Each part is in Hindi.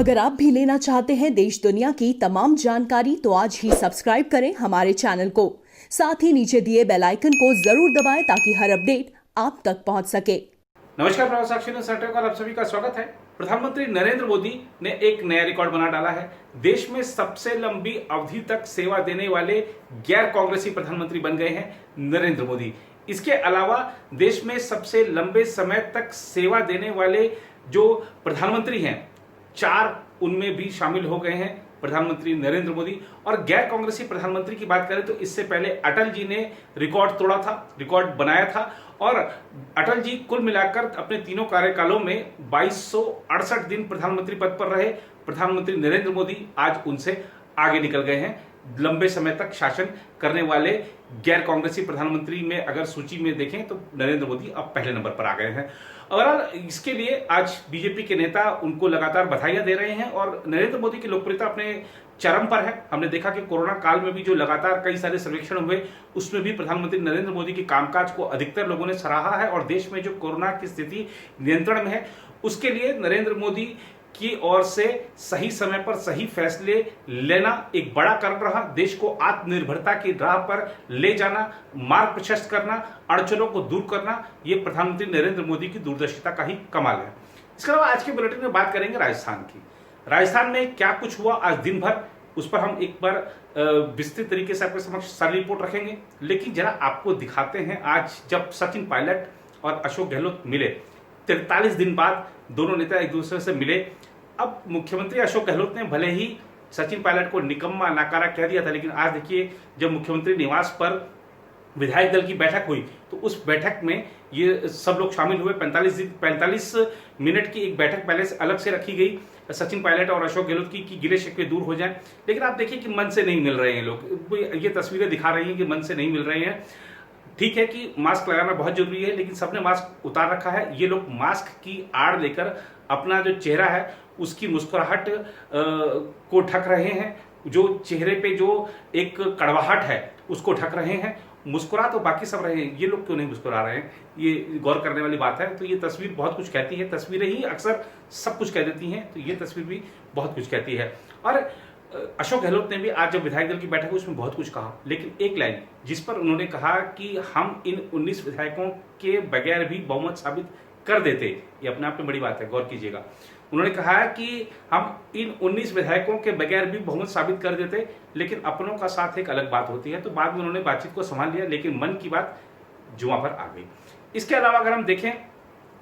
अगर आप भी लेना चाहते हैं देश दुनिया की तमाम जानकारी तो आज ही सब्सक्राइब करें हमारे चैनल को। साथ ही नीचे दिए बेल आइकन को जरूर दबाएं ताकि हर अपडेट आप तक पहुंच सके। नमस्कार प्रभात साक्षी न्यूज़ का आप सभी का स्वागत है। प्रधानमंत्री नरेंद्र मोदी ने एक नया रिकॉर्ड बना डाला है। देश में सबसे लंबी अवधि तक सेवा देने वाले गैर कांग्रेसी प्रधानमंत्री बन गए हैं नरेंद्र मोदी। इसके अलावा देश में सबसे लंबे समय तक सेवा देने वाले जो प्रधानमंत्री हैं, 4 उनमें भी शामिल हो गए हैं प्रधानमंत्री नरेंद्र मोदी। और गैर कांग्रेसी प्रधानमंत्री की बात करें तो इससे पहले अटल जी ने रिकॉर्ड तोड़ा था, रिकॉर्ड बनाया था। और अटल जी कुल मिलाकर अपने तीनों कार्यकालों में 2268 दिन प्रधानमंत्री पद पर रहे। प्रधानमंत्री नरेंद्र मोदी आज उनसे आगे निकल गए हैं। लंबे समय तक शासन करने वाले गैर कांग्रेसी प्रधानमंत्री में अगर सूची में देखें तो नरेंद्र मोदी अब पहले नंबर पर आ गए हैं। और इसके लिए आज बीजेपी के नेता उनको लगातार बधाइयां दे रहे हैं और नरेंद्र मोदी की लोकप्रियता अपने चरम पर है। हमने देखा कि कोरोना काल में भी जो लगातार कई सारे सर्वेक्षण हुए उसमें भी प्रधानमंत्री नरेंद्र मोदी के कामकाज को अधिकतर लोगों ने सराहा है। और देश में जो कोरोना की स्थिति नियंत्रण में है उसके लिए नरेंद्र मोदी की ओर से सही समय पर सही फैसले लेना एक बड़ा कदम रहा। देश को आत्मनिर्भरता की राह पर ले जाना, मार्ग प्रशस्त करना, अड़चनों को दूर करना, यह प्रधानमंत्री नरेंद्र मोदी की दूरदर्शिता का ही कमाल है। इसके अलावा आज के बुलेटिन में बात करेंगे राजस्थान की। राजस्थान में क्या कुछ हुआ आज दिन भर, उस पर हम एक बार विस्तृत तरीके से आपके समक्ष सारी रिपोर्ट रखेंगे। लेकिन जरा आपको दिखाते हैं आज जब सचिन पायलट और अशोक गहलोत मिले, 43 दिन बाद दोनों नेता एक दूसरे से मिले। अब मुख्यमंत्री अशोक गहलोत ने भले ही सचिन पायलट को निकम्मा नाकारा कह दिया था, लेकिन आज देखिए जब मुख्यमंत्री निवास पर विधायक दल की बैठक हुई तो उस बैठक में ये सब लोग शामिल हुए। 45 मिनट की एक बैठक पहले से अलग से रखी गई सचिन पायलट और अशोक गहलोत की गिले शिकवे दूर हो जाएं। लेकिन आप देखिए कि मन से नहीं मिल रहे हैं लोग। ये तस्वीरें दिखा रही हैं कि मन से नहीं मिल रहे हैं। ठीक है कि मास्क लगाना बहुत जरूरी है, लेकिन सबने मास्क उतार रखा है। ये लोग मास्क की आड़ लेकर अपना जो चेहरा है उसकी मुस्कुराहट को ढक रहे हैं। जो चेहरे पे जो एक कड़वाहट है उसको ढक रहे हैं। मुस्कुरा तो बाकी सब रहे हैं, ये लोग क्यों नहीं मुस्कुरा रहे हैं, ये गौर करने वाली बात है। तो ये तस्वीर बहुत कुछ कहती है। तस्वीरें ही अक्सर सब कुछ कह देती हैं, तो ये तस्वीर भी बहुत कुछ कहती है। और अशोक गहलोत ने भी आज जब विधायक दल की बैठक हुई उसमें बहुत कुछ कहा, लेकिन एक लाइन जिस पर उन्होंने कहा कि हम इन 19 विधायकों के बगैर भी बहुमत साबित कर देते, ये अपने आप में बड़ी बात है, गौर कीजिएगा। उन्होंने कहा कि हम इन 19 विधायकों के बगैर भी बहुमत साबित कर देते, लेकिन अपनों का साथ एक अलग बात होती है। तो बाद में उन्होंने बातचीत को संभाल लिया, लेकिन मन की बात जुआ पर आ गई। इसके अलावा अगर हम देखें,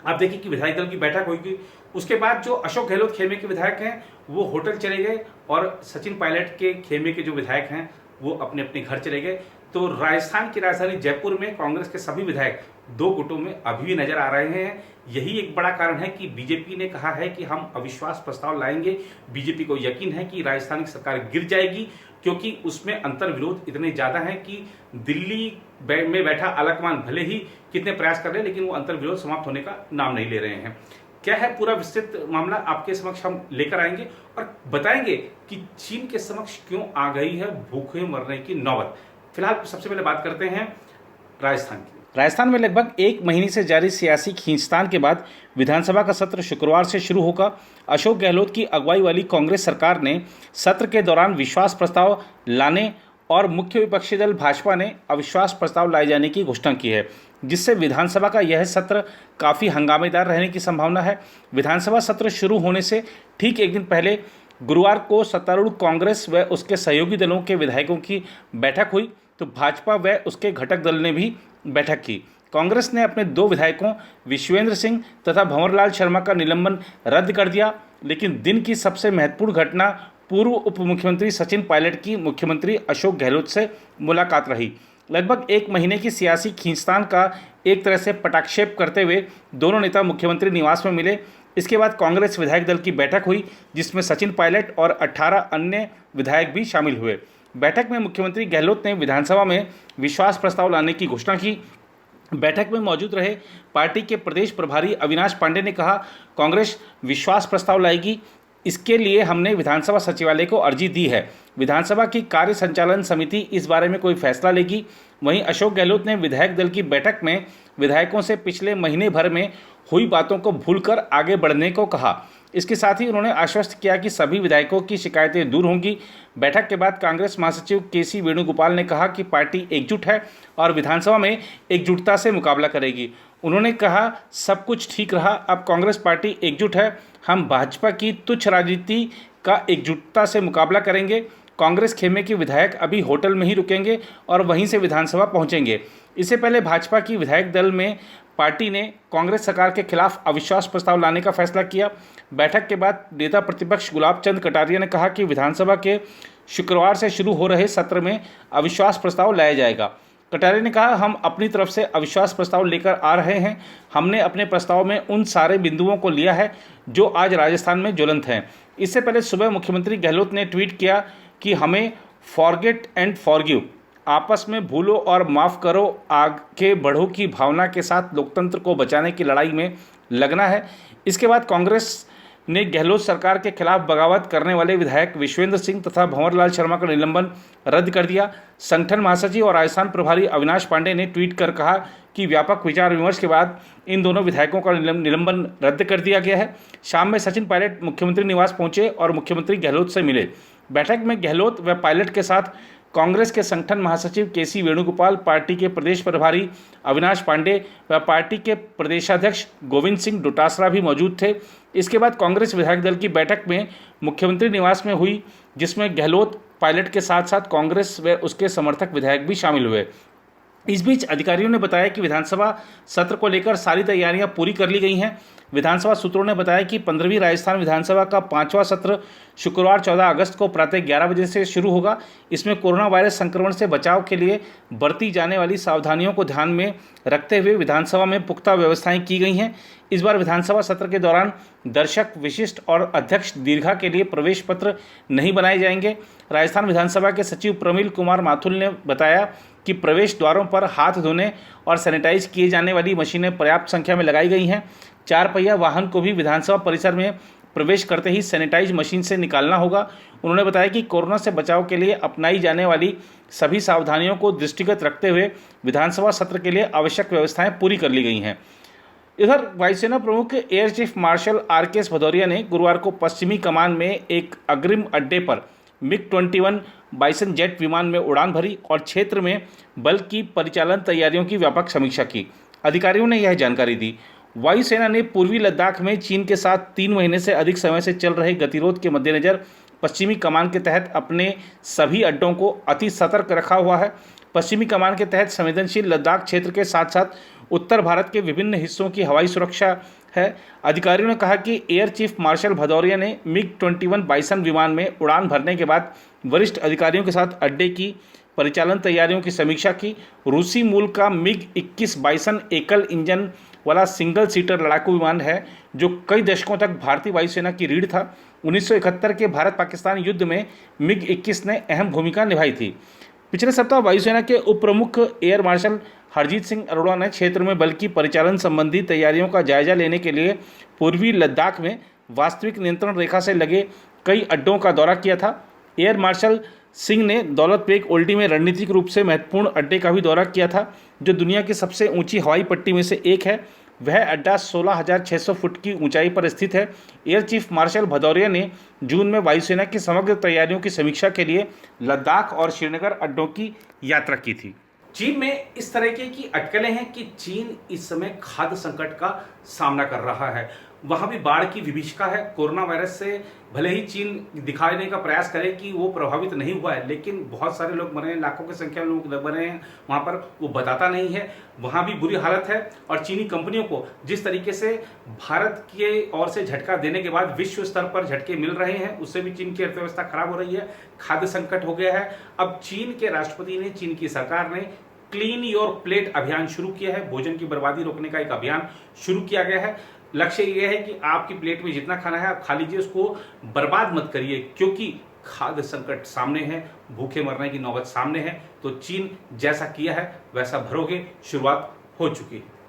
आप देखिए कि विधायक दल की बैठक होगी, उसके बाद जो अशोक गहलोत खेमे के विधायक हैं वो होटल चले गए और सचिन पायलट के खेमे के जो विधायक हैं वो अपने अपने घर चले गए। तो राजस्थान की राजधानी जयपुर में कांग्रेस के सभी विधायक 2 गुटों में अभी भी नजर आ रहे हैं। यही एक बड़ा कारण है कि बीजेपी ने कहा है कि हम अविश्वास प्रस्ताव लाएंगे। बीजेपी को यकीन है कि राजस्थान की सरकार गिर जाएगी, क्योंकि उसमें अंतर विरोध इतने ज्यादा हैं कि दिल्ली में बैठा आलाकमान भले ही कितने प्रयास कर रहे हैं, लेकिन वो अंतर विरोध समाप्त होने का नाम नहीं ले रहे हैं। क्या है पूरा विस्तृत मामला आपके समक्ष हम लेकर आएंगे और बताएंगे कि चीन के समक्ष क्यों आ गई है भूखे मरने की नौबत। फिलहाल सबसे पहले बात करते हैं राजस्थान की। राजस्थान में लगभग 1 महीने से जारी सियासी खींचतान के बाद विधानसभा का सत्र शुक्रवार से शुरू होगा। अशोक गहलोत की अगुवाई वाली कांग्रेस सरकार ने सत्र के दौरान विश्वास प्रस्ताव लाने और मुख्य विपक्षी दल भाजपा ने अविश्वास प्रस्ताव लाए जाने की घोषणा की है, जिससे विधानसभा का यह सत्र काफ़ी हंगामेदार रहने की संभावना है। विधानसभा सत्र शुरू होने से ठीक एक दिन पहले गुरुवार को सत्तारूढ़ कांग्रेस व उसके सहयोगी दलों के विधायकों की बैठक हुई, तो भाजपा व उसके घटक दल ने भी बैठक की। कांग्रेस ने अपने 2 विधायकों विश्वेंद्र सिंह तथा भंवरलाल शर्मा का निलंबन रद्द कर दिया। लेकिन दिन की सबसे महत्वपूर्ण घटना पूर्व उप मुख्यमंत्री सचिन पायलट की मुख्यमंत्री अशोक गहलोत से मुलाकात रही। लगभग 1 महीने की सियासी खींचतान का एक तरह से पटाक्षेप करते हुए दोनों नेता मुख्यमंत्री निवास में मिले। इसके बाद कांग्रेस विधायक दल की बैठक हुई, जिसमें सचिन पायलट और 18 अन्य विधायक भी शामिल हुए। बैठक में मुख्यमंत्री गहलोत ने विधानसभा में विश्वास प्रस्ताव लाने की घोषणा की। बैठक में मौजूद रहे पार्टी के प्रदेश प्रभारी अविनाश पांडे ने कहा, कांग्रेस विश्वास प्रस्ताव लाएगी, इसके लिए हमने विधानसभा सचिवालय को अर्जी दी है। विधानसभा की कार्य संचालन समिति इस बारे में कोई फैसला लेगी। वहीं अशोक गहलोत ने विधायक दल की बैठक में विधायकों से पिछले महीने भर में हुई बातों को भूलकर आगे बढ़ने को कहा। इसके साथ ही उन्होंने आश्वस्त किया कि सभी विधायकों की शिकायतें दूर होंगी। बैठक के बाद कांग्रेस महासचिव केसी वेणुगोपाल ने कहा कि पार्टी एकजुट है और विधानसभा में एकजुटता से मुकाबला करेगी। उन्होंने कहा, सब कुछ ठीक रहा, अब कांग्रेस पार्टी एकजुट है, हम भाजपा की तुच्छ राजनीति का एकजुटता से मुकाबला करेंगे। कांग्रेस खेमे के विधायक अभी होटल में ही रुकेंगे और वहीं से विधानसभा पहुंचेंगे। इससे पहले भाजपा की विधायक दल में पार्टी ने कांग्रेस सरकार के खिलाफ अविश्वास प्रस्ताव लाने का फैसला किया। बैठक के बाद नेता प्रतिपक्ष गुलाब चंद कटारिया ने कहा कि विधानसभा के शुक्रवार से शुरू हो रहे सत्र में अविश्वास प्रस्ताव लाया जाएगा। कटारिया ने कहा, हम अपनी तरफ से अविश्वास प्रस्ताव लेकर आ रहे हैं। हमने अपने प्रस्ताव में उन सारे बिंदुओं को लिया है जो आज राजस्थान में ज्वलंत हैं। इससे पहले सुबह मुख्यमंत्री गहलोत ने ट्वीट किया कि हमें फॉरगेट एंड फॉरगिव, आपस में भूलो और माफ़ करो, आगे बढ़ो की भावना के साथ लोकतंत्र को बचाने की लड़ाई में लगना है। इसके बाद कांग्रेस ने गहलोत सरकार के खिलाफ बगावत करने वाले विधायक विश्वेंद्र सिंह तथा भंवरलाल शर्मा का निलंबन रद्द कर दिया। संगठन महासचिव और राजस्थान प्रभारी अविनाश पांडे ने ट्वीट कर कहा कि व्यापक विचार विमर्श के बाद इन दोनों विधायकों का निलंबन रद्द कर दिया गया है। शाम में सचिन पायलट मुख्यमंत्री निवास पहुंचे और मुख्यमंत्री गहलोत से मिले। बैठक में गहलोत व पायलट के साथ कांग्रेस के संगठन महासचिव केसी वेणुगोपाल, पार्टी के प्रदेश प्रभारी अविनाश पांडे व पार्टी के प्रदेशाध्यक्ष गोविंद सिंह डोटासरा भी मौजूद थे। इसके बाद कांग्रेस विधायक दल की बैठक में मुख्यमंत्री निवास में हुई, जिसमें गहलोत, पायलट के साथ साथ कांग्रेस व उसके समर्थक विधायक भी शामिल हुए। इस बीच अधिकारियों ने बताया कि विधानसभा सत्र को लेकर सारी तैयारियां पूरी कर ली गई हैं। विधानसभा सूत्रों ने बताया कि 15वीं राजस्थान विधानसभा का 5वां सत्र शुक्रवार 14 अगस्त को प्रातः 11 बजे से शुरू होगा। इसमें कोरोना वायरस संक्रमण से बचाव के लिए बरती जाने वाली सावधानियों को ध्यान में रखते हुए विधानसभा में पुख्ता व्यवस्थाएं की गई हैं। इस बार विधानसभा सत्र के दौरान दर्शक, विशिष्ट और अध्यक्ष दीर्घा के लिए प्रवेश पत्र नहीं बनाए जाएंगे। राजस्थान विधानसभा के सचिव प्रमिल कुमार माथुर ने बताया कि प्रवेश द्वारों पर हाथ धोने और सैनिटाइज किए जाने वाली मशीनें पर्याप्त संख्या में लगाई गई हैं। 4 पहिया वाहन को भी विधानसभा परिसर में प्रवेश करते ही सैनिटाइज मशीन से निकालना होगा। उन्होंने बताया कि कोरोना से बचाव के लिए अपनाई जाने वाली सभी सावधानियों को दृष्टिगत रखते हुए विधानसभा सत्र के लिए आवश्यक व्यवस्थाएं पूरी कर ली गई हैं। इधर वायुसेना प्रमुख air chief marshal RKS Bhadauria ने गुरुवार को पश्चिमी कमान में एक अग्रिम अड्डे पर MiG-21 बाइसन जेट विमान में उड़ान भरी और क्षेत्र में बल की परिचालन तैयारियों की व्यापक समीक्षा की। अधिकारियों ने यह जानकारी दी। वायुसेना ने पूर्वी लद्दाख में चीन के साथ 3 महीने से अधिक समय से चल रहे गतिरोध के मद्देनज़र पश्चिमी कमान के तहत अपने सभी अड्डों को अति सतर्क रखा हुआ है। पश्चिमी कमान के तहत संवेदनशील लद्दाख क्षेत्र के साथ साथ उत्तर भारत के विभिन्न हिस्सों की हवाई सुरक्षा है। अधिकारियों ने कहा कि एयर चीफ मार्शल भदौरिया ने MiG-21 बाइसन विमान में उड़ान भरने के बाद वरिष्ठ अधिकारियों के साथ अड्डे की परिचालन तैयारियों की समीक्षा की। रूसी मूल का MiG-21 बाइसन एकल इंजन वाला सिंगल सीटर लड़ाकू विमान है जो कई दशकों तक भारतीय वायुसेना की रीढ़ था। 1971 के भारत पाकिस्तान युद्ध में MiG-21 ने अहम भूमिका निभाई थी। पिछले सप्ताह वायुसेना के उप प्रमुख एयर मार्शल हरजीत सिंह अरोड़ा ने क्षेत्र में बल की परिचालन संबंधी तैयारियों का जायजा लेने के लिए पूर्वी लद्दाख में वास्तविक नियंत्रण रेखा से लगे कई अड्डों का दौरा किया था। एयर मार्शल सिंह ने दौलत बेग ओल्डी में रणनीतिक रूप से महत्वपूर्ण अड्डे का भी दौरा किया था, जो दुनिया की सबसे ऊंची हवाई पट्टी में से एक है। वह अड्डा 16,600 फुट की ऊंचाई पर स्थित है। एयर चीफ मार्शल भदौरिया ने जून में वायुसेना की समग्र तैयारियों की समीक्षा के लिए लद्दाख और श्रीनगर अड्डों की यात्रा की थी। चीन में इस तरीके की अटकलें हैं कि चीन इस समय खाद्य संकट का सामना कर रहा है। वहां भी बाढ़ की विभीषिका है। कोरोना वायरस से भले ही चीन दिखाने का प्रयास करे कि वो प्रभावित नहीं हुआ है, लेकिन बहुत सारे लोग मरे हैं, लाखों की संख्या में लोग मरे हैं वहां पर, वो बताता नहीं है। वहां भी बुरी हालत है और चीनी कंपनियों को जिस तरीके से भारत की ओर से झटका देने के बाद विश्व स्तर पर झटके मिल रहे हैं, उससे भी चीन की अर्थव्यवस्था खराब हो रही है। खाद्य संकट हो गया है। अब चीन के राष्ट्रपति ने, चीन की सरकार ने क्लीन योर प्लेट अभियान शुरू किया है। भोजन की बर्बादी रोकने का एक अभियान शुरू किया गया है। लक्ष्य यह है कि आपकी प्लेट में जितना खाना है आप खा लीजिए, उसको बर्बाद मत करिए, क्योंकि खाद्य संकट सामने है, भूखे मरने की नौबत सामने है। तो चीन जैसा किया है वैसा भरोगे, शुरुआत हो चुकी है।